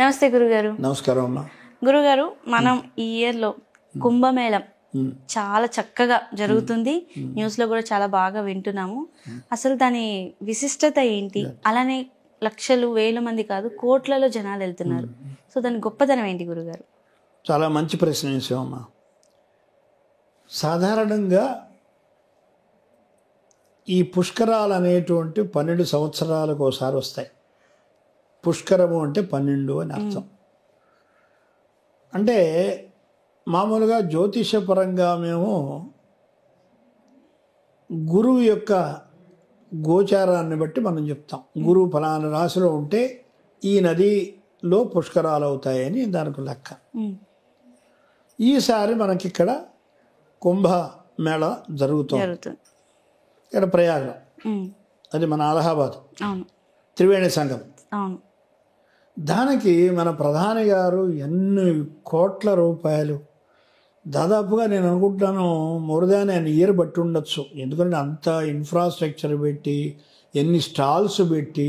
నమస్తే గురుగారు. నమస్కారం అమ్మా. గురుగారు, మనం ఈ ఇయర్లో కుంభమేళం చాలా చక్కగా జరుగుతుంది. న్యూస్లో కూడా చాలా బాగా వింటున్నాము. అసలు దాని విశిష్టత ఏంటి? అలానే లక్షలు వేల మంది కాదు, కోట్లలో జనాలు వెళ్తున్నారు. సో దాని గొప్పతనం ఏంటి గురుగారు? చాలా మంచి ప్రశ్న వేసావమ్మా. సాధారణంగా ఈ పుష్కరాలు అనేటువంటి 12 సంవత్సరాలకు ఒకసారి వస్తాయి. పుష్కరము అంటే 12 అని అర్థం. అంటే మామూలుగా జ్యోతిషపరంగా మేము గురువు యొక్క గోచారాన్ని బట్టి మనం చెప్తాం. గురువు ఫలానా రాశిలో ఉంటే ఈ నదిలో పుష్కరాలు అవుతాయని దానికి లెక్క. ఈసారి మనకి ఇక్కడ కుంభమేళ జరుగుతుంది. ఇక్కడ ప్రయాగం, అది మన అలహాబాద్ త్రివేణి సంగమం. దానికి మన ప్రధాని గారు ఎన్ని కోట్ల రూపాయలు, దాదాపుగా నేను అనుకుంటున్నాను మోర్ దాన్ an year బట్టి ఉండొచ్చు. ఎందుకంటే అంత ఇన్ఫ్రాస్ట్రక్చర్ పెట్టి, ఎన్ని స్టాల్స్ పెట్టి,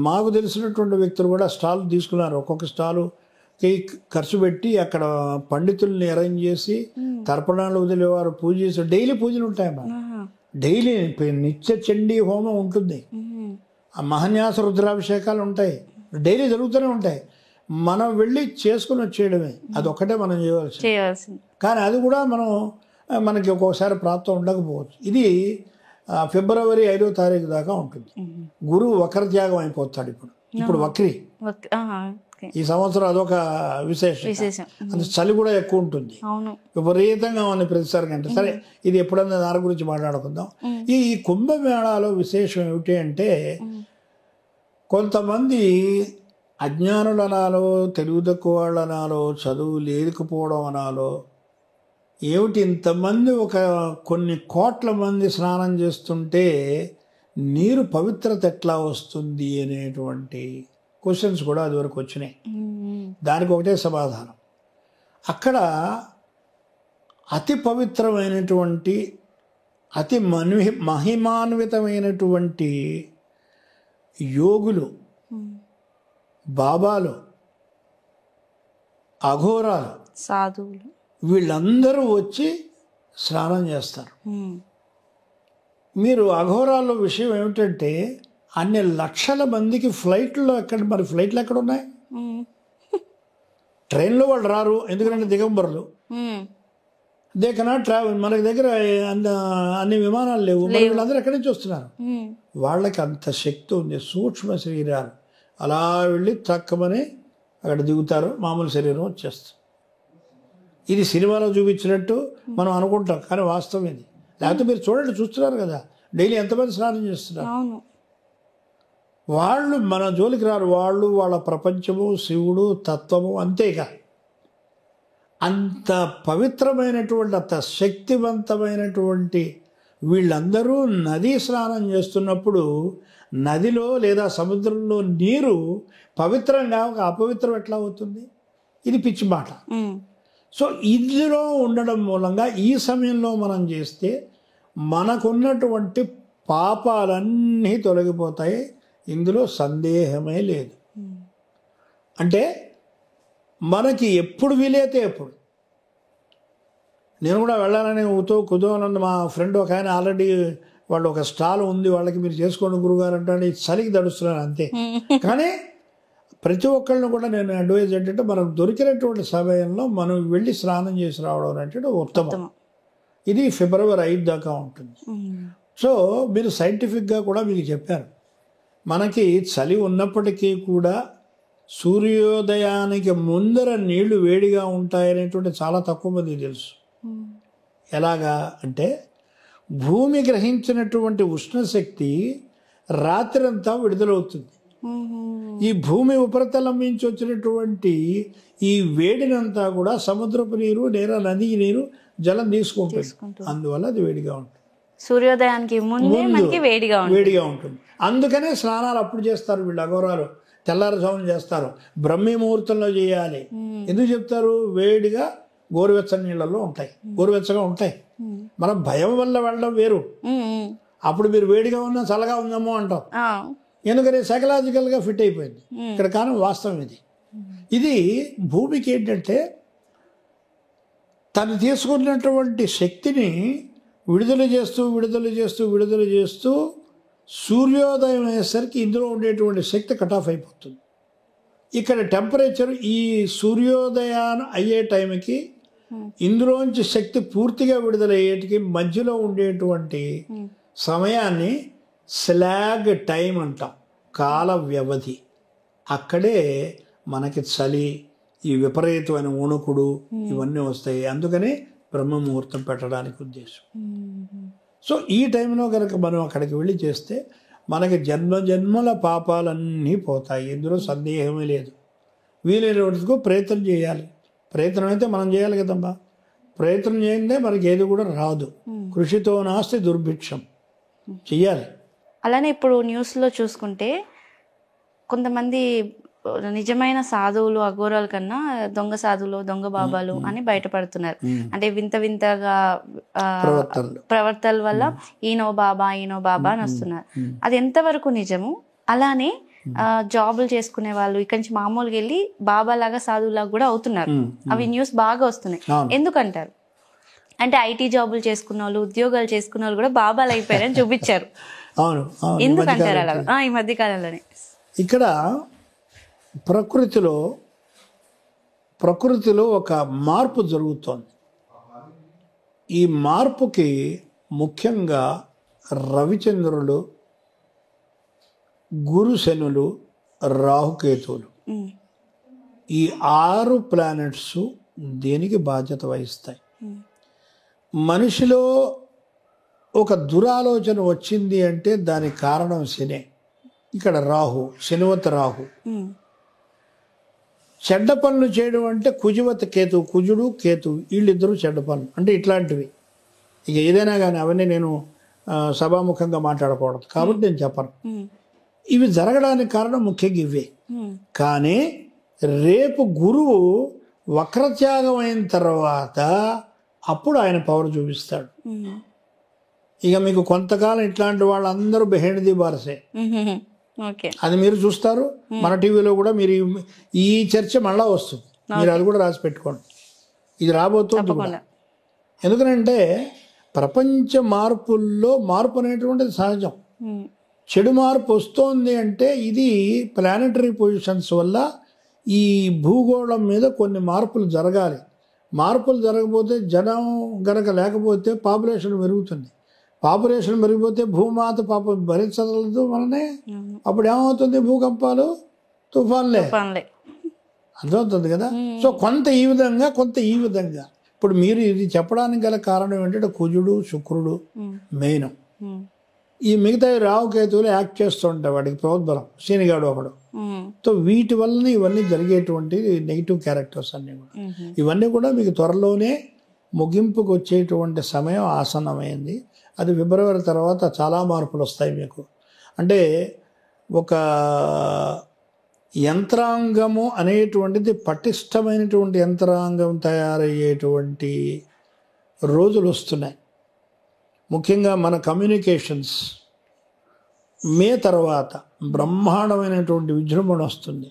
మాకు తెలిసినటువంటి వ్యక్తులు కూడా స్టాల్ తీసుకున్నారు. ఒక్కొక్క స్టాలుకి ఖర్చు పెట్టి అక్కడ పండితుల్ని అరేంజ్ చేసి తర్పణాలు వదిలేవారు, పూజ చేసి డైలీ పూజలు ఉంటాయమ్మా. డైలీ నిత్య చండీ హోమం ఉంటుంది, ఆ మహాన్యాస రుద్రాభిషేకాలు ఉంటాయి, డైలీ జరుగుతూనే ఉంటాయి. మనం వెళ్ళి చేసుకుని వచ్చేయడమే, అదొక్కటే మనం చేయవలసింది. కానీ అది కూడా మనకి ఒక్కోసారి ప్రాప్తం ఉండకపోవచ్చు. ఇది ఫిబ్రవరి 5వ తారీఖు దాకా ఉంటుంది. గురువు వక్రత్యాగం అయిపోతాడు. ఇప్పుడు వక్రి ఈ సంవత్సరం అదొక విశేషం. అది చలి కూడా ఎక్కువ ఉంటుంది, విపరీతంగా ఉంది ప్రతిసారి కంటే. సరే, ఇది ఎప్పుడన్నా దాని గురించి మాట్లాడుకుందాం. ఈ కుంభమేళాలో విశేషం ఏమిటి అంటే, కొంతమంది అజ్ఞానులు అనాలో, తెలుగు తక్కువ వాళ్ళు అనాలో, చదువు లేకపోవడం అనాలో, ఏమిటి ఇంతమంది కొన్ని కోట్ల మంది స్నానం చేస్తుంటే నీరు పవిత్రత ఎట్లా వస్తుంది అనేటువంటి క్వశ్చన్స్ కూడా అది వరకు వచ్చినాయి. దానికి ఒకటే సమాధానం. అక్కడ అతి పవిత్రమైనటువంటి, అతి మహిమాన్వితమైనటువంటి యోగులు, బాబాలు, అఘోరాలు, సాధువులు, వీళ్ళందరూ వచ్చి స్నానం చేస్తారు. మీరు అఘోరాల విషయం ఏమిటంటే, అన్ని లక్షల మందికి ఫ్లైట్లో మరి ఫ్లైట్లు ఎక్కడ ఉన్నాయి? ట్రైన్లో వాళ్ళు రారు, ఎందుకంటే దిగంబరులు. They cannot travel. మనకి దగ్గర అన్ని విమానాలు లేవు. వీళ్ళందరూ ఎక్కడి నుంచి వస్తున్నారు? వాళ్ళకి అంత శక్తి ఉంది, సూక్ష్మ శరీరాలు. అలా వెళ్ళి తక్కువని అక్కడ దిగుతారు, మామూలు శరీరం వచ్చేస్తుంది. ఇది సినిమాలో చూపించినట్టు మనం అనుకుంటాం, కానీ వాస్తవం ఇది. లేకపోతే మీరు చూస్తున్నారు కదా, డైలీ ఎంతమంది స్నానం చేస్తున్నారు. వాళ్ళు మన జోలికి రారు. వాళ్ళ ప్రపంచము, శివుడు, తత్వము, అంతేగా. అంత పవిత్రమైనటువంటి, అంత శక్తివంతమైనటువంటి వీళ్ళందరూ నదీ స్నానం చేస్తున్నప్పుడు నదిలో లేదా సముద్రంలో నీరు పవిత్రంగా ఒక అపవిత్రం ఎట్లా అవుతుంది? ఇది పిచ్చి మాట. సో ఇందులో ఉండడం మూలంగా ఈ సమయంలో మనం చేస్తే మనకున్నటువంటి పాపాలన్నీ తొలగిపోతాయి. ఇందులో సందేహమే లేదు. అంటే మనకి ఎప్పుడు వీలైతే ఎప్పుడు. నేను కూడా వెళ్ళాలని కుదోనని మా ఫ్రెండ్ ఒక ఆయన ఆల్రెడీ వాళ్ళు ఒక స్టాల్ ఉంది, వాళ్ళకి మీరు చేసుకోండి గురుగారు అంటే చలికి దడుస్తున్నాను అంతే. కానీ ప్రతి ఒక్కళ్ళని కూడా నేను అడ్వైజ్ ఏంటంటే, మనకు దొరికినటువంటి సమయంలో మనం వెళ్ళి స్నానం చేసి రావడం అంటే ఉత్తమం. ఇది ఫిబ్రవరి 5 దాకా ఉంటుంది. సో మీరు సైంటిఫిక్గా కూడా మీకు చెప్పారు, మనకి చలి ఉన్నప్పటికీ కూడా సూర్యోదయానికి ముందర నీళ్లు వేడిగా ఉంటాయనేటువంటి చాలా తక్కువ మంది తెలుసు. ఎలాగా అంటే, భూమి గ్రహించినటువంటి ఉష్ణశక్తి రాత్రంతా విడుదలవుతుంది. ఈ భూమి ఉపరితలం నుంచి వచ్చినటువంటి ఈ వేడినంతా కూడా సముద్రపు నీరు, నది నీరు, జలం తీసుకుంటుంది. అందువల్ల అది వేడిగా ఉంటుంది. సూర్యోదయానికి ముందే వేడిగా ఉంటుంది. అందుకనే స్నానాలు అప్పుడు చేస్తారు వీళ్ళు అఘోరాలు. తెల్లారుజామున చేస్తారు, బ్రహ్మీ ముహూర్తంలో చేయాలి. ఎందుకు చెప్తారు? వేడిగా గోరువెచ్చని నీళ్ళల్లో ఉంటాయి, గోరువెచ్చగా ఉంటాయి. మనం భయం వల్ల వెళ్ళడం వేరు. అప్పుడు మీరు వేడిగా ఉన్నా చల్లగా ఉందేమో అంటాం. ఎందుకని సైకలాజికల్గా ఫిట్ అయిపోయింది. ఇక్కడ కారణం వాస్తవం ఇది. ఇది భూమికి ఏంటంటే తను తీసుకున్నటువంటి శక్తిని విడుదల చేస్తూ సూర్యోదయం అయ్యేసరికి ఇందులో ఉండేటువంటి శక్తి కట్ ఆఫ్ అయిపోతుంది. ఇక్కడ టెంపరేచర్ ఈ సూర్యోదయాన్ని అయ్యే టైంకి ఇందులోంచి శక్తి పూర్తిగా విడుదలయ్యేటికి మధ్యలో ఉండేటువంటి సమయాన్ని స్లాగ్ టైం అంటాం, కాల వ్యవధి. అక్కడే మనకి చలి, ఈ విపరీతమైన వణుకుడు ఇవన్నీ వస్తాయి. అందుకని బ్రహ్మముహూర్తం పెట్టడానికి ఉద్దేశం. సో ఈ టైంలో కనుక మనం అక్కడికి వెళ్ళి చేస్తే మనకి జన్మల పాపాలన్నీ పోతాయి. ఇందులో సందేహమే లేదు. వీలైన వరకు ప్రయత్నం చేయాలి. ప్రయత్నం అయితే మనం చేయాలి కదమ్మా. ప్రయత్నం చేయందే మనకి ఏది కూడా రాదు. కృషితో నాస్తి దుర్భిక్షం. చెయ్యాలి. అలానే ఇప్పుడు న్యూస్లో చూసుకుంటే కొంతమంది నిజమైన సాధువులు అఘోరాల కన్నా దొంగ సాధువులు, దొంగ బాబాలు అని బయటపడుతున్నారు. అంటే వింతగా ప్రవర్తన వల్ల ఈనో బాబా అని వస్తున్నారు. అది ఎంతవరకు నిజము? అలానే జాబులు చేసుకునే వాళ్ళు ఇక్కడి నుంచి మామూలుగా వెళ్ళి బాబా లాగా సాధువులాగా కూడా అవుతున్నారు. అవి న్యూస్ బాగా వస్తున్నాయి. ఎందుకంటారు? అంటే ఐటీ జాబులు చేసుకున్న వాళ్ళు, ఉద్యోగాలు చేసుకున్న వాళ్ళు కూడా బాబాలు అయిపోయారని చూపించారు. ఎందుకంటారు అలా? ఈ మధ్య కాలంలోనే ఇక్కడ ప్రకృతిలో ఒక మార్పు జరుగుతోంది. ఈ మార్పుకి ముఖ్యంగా రవిచంద్రులు, గురు శనులు, రాహుకేతువులు, ఈ 6 ప్లానెట్స్ దేనికి బాధ్యత వహిస్తాయి. మనిషిలో ఒక దురాలోచన వచ్చింది అంటే దానికి కారణం శనే. ఇక్కడ రాహు, శనివత రాహు. చెడ్డ పనులు చేయడం అంటే కుజువత కేతు, కుజుడు కేతు, వీళ్ళిద్దరూ చెడ్డ పనులు అంటే ఇట్లాంటివి. ఇక ఏదైనా కానీ అవన్నీ నేను సభాముఖంగా మాట్లాడకూడదు కాబట్టి నేను చెప్పను. ఇవి జరగడానికి కారణం ముఖ్యంగా ఇవే. కానీ రేపు గురువు వక్రత్యాగం అయిన తర్వాత అప్పుడు ఆయన పవర్ చూపిస్తాడు. ఇక మీకు కొంతకాలం ఇట్లాంటి వాళ్ళందరూ బిహైండ్ ది బార్సే. అది మీరు చూస్తారు. మన టీవీలో కూడా మీరు ఈ చర్చ మళ్ళా వస్తుంది. మీరు అది కూడా రాసి పెట్టుకోండి. ఇది రాబోతుంది కూడా. ఎందుకంటే ప్రపంచ మార్పుల్లో మార్పు అనేటువంటిది సహజం. చెడు మార్పు వస్తోంది అంటే ఇది ప్లానెటరీ పొజిషన్స్ వల్ల ఈ భూగోళం మీద కొన్ని మార్పులు జరగాలి. మార్పులు జరగకపోతే జనం గనక లేకపోతే పాపులేషన్ పెరుగుతుంది. పాపులేషన్ పెరిగిపోతే భూమాత పాపం భరించగలదు వలనే అప్పుడు ఏమవుతుంది? భూకంపాలు, తుఫాన్లే అర్థమవుతుంది కదా. సో కొంత ఈ విధంగా, కొంత ఈ విధంగా. ఇప్పుడు మీరు ఇది చెప్పడానికి గల కారణం ఏంటంటే కుజుడు, శుక్రుడు మెయిన్. ఈ మిగతా రావుకేతువులు యాక్ట్ చేస్తూ ఉంటాయి. వాడికి ప్రోద్బలం, శనిగాడు ఒకడు. సో వీటి వల్ల ఇవన్నీ జరిగేటువంటి నెగిటివ్ క్యారెక్టర్స్ అన్నీ కూడా, ఇవన్నీ కూడా మీకు త్వరలోనే ముగింపుకు వచ్చేటువంటి సమయం ఆసన్నమైంది. అది ఫిబ్రవరి తర్వాత చాలా మార్పులు వస్తాయి మీకు. అంటే ఒక యంత్రాంగము అనేటువంటిది పటిష్టమైనటువంటి యంత్రాంగం తయారయ్యేటువంటి రోజులు వస్తున్నాయి. ముఖ్యంగా మన కమ్యూనికేషన్స్ మే తర్వాత బ్రహ్మాండమైనటువంటి విజృంభణ వస్తుంది.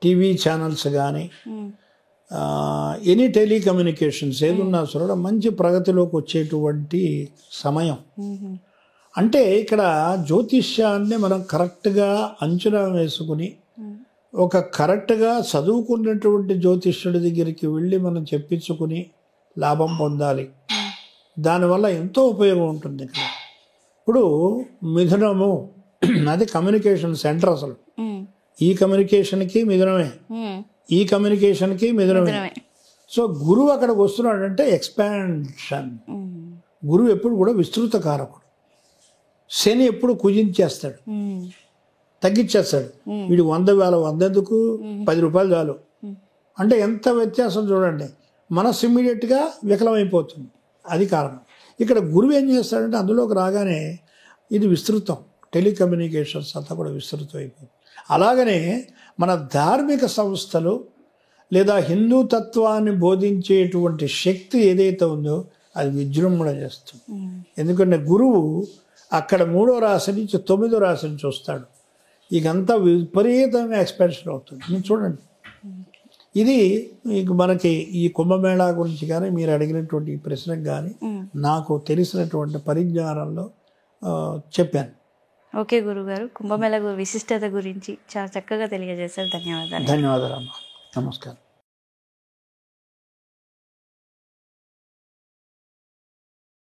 టీవీ ఛానల్స్ కానీ ఎనీ టెలికమ్యూనికేషన్స్ ఏదున్నా సరే మంచి ప్రగతిలోకి వచ్చేటువంటి సమయం. అంటే ఇక్కడ జ్యోతిష్యాన్ని మనం కరెక్ట్గా అంచనా వేసుకుని ఒక కరెక్ట్గా చదువుకున్నటువంటి జ్యోతిష్యుడి దగ్గరికి వెళ్ళి మనం చెప్పించుకుని లాభం పొందాలి. దానివల్ల ఎంతో ఉపయోగం ఉంటుంది. ఇక్కడ ఇప్పుడు మిథునము అది కమ్యూనికేషన్ సెంటర్. అసలు ఈ కమ్యూనికేషన్కి మిథునమే, ఈ కమ్యూనికేషన్కి మిథునమే. సో గురువు అక్కడికి వస్తున్నాడంటే ఎక్స్పాన్షన్. గురువు ఎప్పుడు కూడా విస్తృత కారకుడు. శని ఎప్పుడు కుజించేస్తాడు, తగ్గించేస్తాడు. వీడు 100 ఎందుకు 10 రూపాయలు చాలు అంటే ఎంత వ్యత్యాసం చూడండి. మనస్సు ఇమ్మీడియట్గా వికలమైపోతుంది. అది కారణం. ఇక్కడ గురువు ఏం చేస్తాడంటే అందులోకి రాగానే ఇది విస్తృతం. టెలికమ్యూనికేషన్స్ అంతా కూడా విస్తృతం అయిపోతుంది. అలాగనే మన ధార్మిక సంస్థలు లేదా హిందూ తత్వాన్ని బోధించేటువంటి శక్తి ఏదైతే ఉందో అది విజృంభణ చేస్తుంది. ఎందుకంటే గురువు అక్కడ 3వ రాశి నుంచి 9వ రాశి నుంచి వస్తాడు. ఇకంతా విపరీతంగా ఎక్స్పెన్షన్ అవుతుంది. మీరు చూడండి, ఇది మీకు మనకి ఈ కుంభమేళా గురించి కానీ మీరు అడిగినటువంటి ఈ ప్రశ్నకు కానీ నాకు తెలిసినటువంటి పరిజ్ఞానంలో చెప్పాను. ఓకే గురుగారు, కుంభమేళ విశిష్టత గురించి చాలా చక్కగా తెలియజేశారు. ధన్యవాదాలు. ధన్యవాదాలు అమ్మా. నమస్కారం.